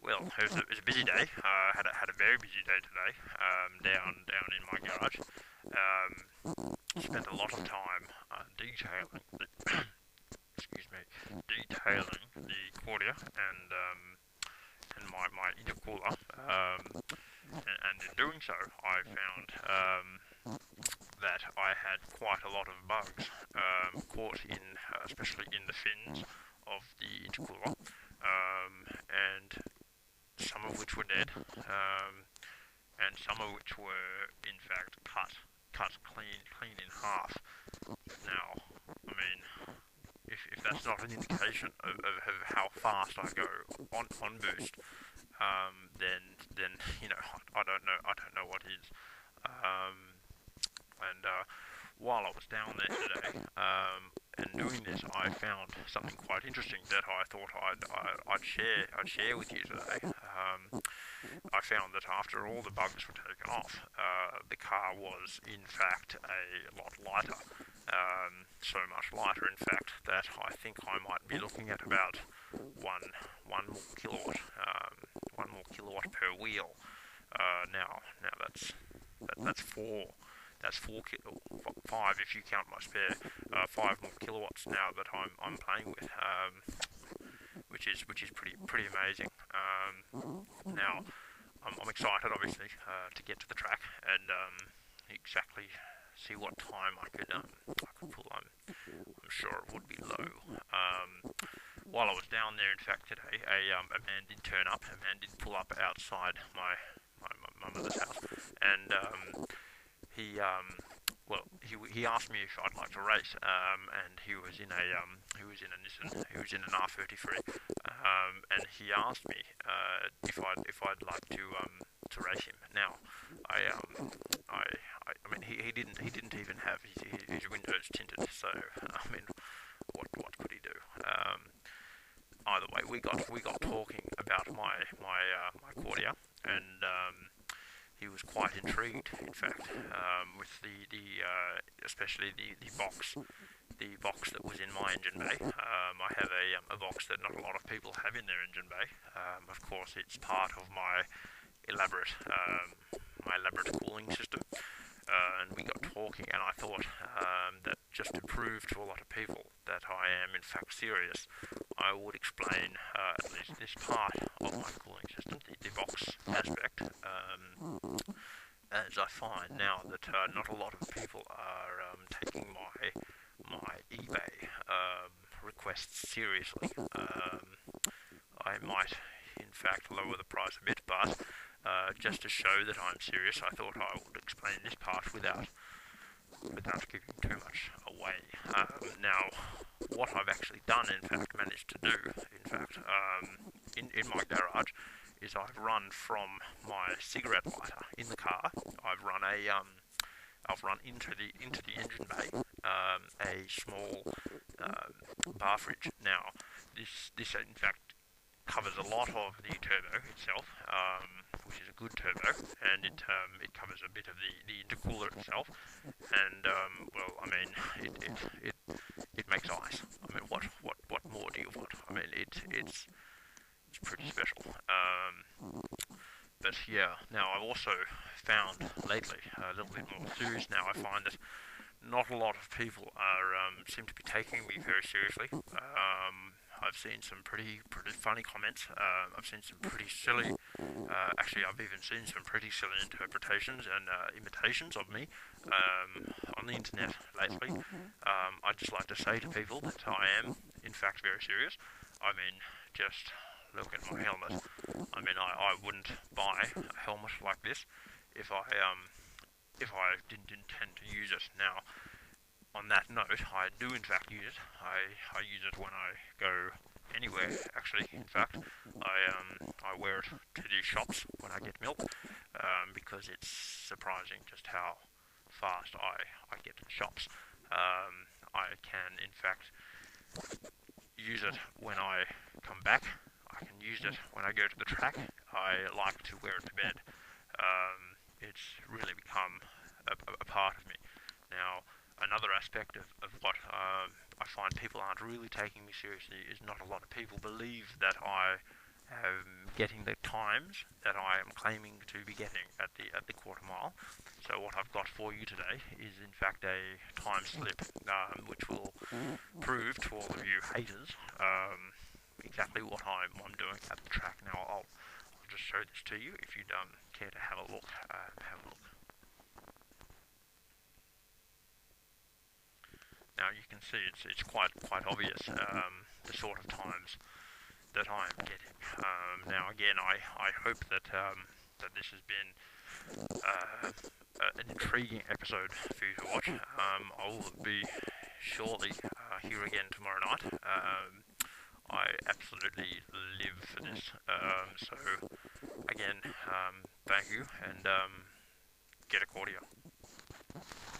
Well, it was a busy day. Had a very busy day today. Down in my garage. Spent a lot of time detailing excuse me, detailing the Cordia and my intercooler. And in doing so, I found that I had quite a lot of bugs caught in, especially in the fins of the intercooler, and some of which were dead, and some of which were in fact cut clean in half. Now, I mean, if that's not an indication of how fast I go on boost, then I don't know what is. Um, and while I was down there today, and doing this, I found something quite interesting that I thought I'd share with you today. I found that after all the bugs were taken off, the car was in fact a lot lighter. So much lighter, in fact, that I think I might be looking at about one more kilowatt, 1 more kilowatt per wheel. Now that's five if you count my spare. 5 more kilowatts now that I'm playing with, which is pretty amazing. Now I'm excited, obviously, to get to the track and exactly see what time I could pull. I'm sure it would be low. While I was down there, in fact, today, a man did turn up. A man did pull up outside my mother's house, and he asked me if I'd like to race, and he was in a Nissan. He was in an R33, and he asked me if I'd like to race him. Now, I mean, he didn't even have his windows tinted, so I mean, what could he do? Either way, we got talking about my Cordia, and he was quite intrigued, in fact, with the especially the box that was in my engine bay. I have a box that not a lot of people have in their engine bay. Of course, it's part of elaborate my elaborate cooling system. And we got talking, and I thought that just to prove to a lot of people that I am in fact serious, I would explain at least this part of my cooling system, the box aspect, as I find now that not a lot of people are taking my eBay requests seriously. I might, in fact, lower the price a bit, but just to show that I'm serious, I thought I would explain this part without giving too much away. Now, what I've actually done, in fact, managed to do, in fact, in my garage, is I've run from my cigarette lighter in the car. I've run into the engine bay a small bar fridge. Now, this in fact covers a lot of the turbo itself, which is a good turbo, and it covers a bit of the intercooler itself, and well, I mean, it makes ice. I mean, what more do you want? I mean, it's pretty special. But yeah, now I've also found lately, a little bit more serious now, I find that not a lot of people are seem to be taking me very seriously. I've seen some pretty funny comments. I've seen some pretty silly. Actually, I've even seen some pretty silly interpretations and imitations of me on the internet lately. I'd just like to say to people that I am, in fact, very serious. I mean, just look at my helmet. I mean, I wouldn't buy a helmet like this if I didn't intend to use it. Now, on that note, I do in fact use it. I use it when I go anywhere. Actually, in fact, I wear it to the shops when I get milk, because it's surprising just how fast I get to the shops. I can in fact use it when I come back. I can use it when I go to the track. I like to wear it to bed. It's really become a part of me. Now, another aspect of what I find people aren't really taking me seriously is not a lot of people believe that I getting the times that I am claiming to be getting at the quarter mile. So what I've got for you today is in fact a time slip, which will prove to all of you haters exactly what I'm doing at the track. Now I'll just show this to you if you'd care to have a look. Now you can see it's quite obvious the sort of times that I am getting. Now again, I hope that that this has been an intriguing episode for you to watch. I will be surely here again tomorrow night. I absolutely live for this. So again, thank you, and get a cordia.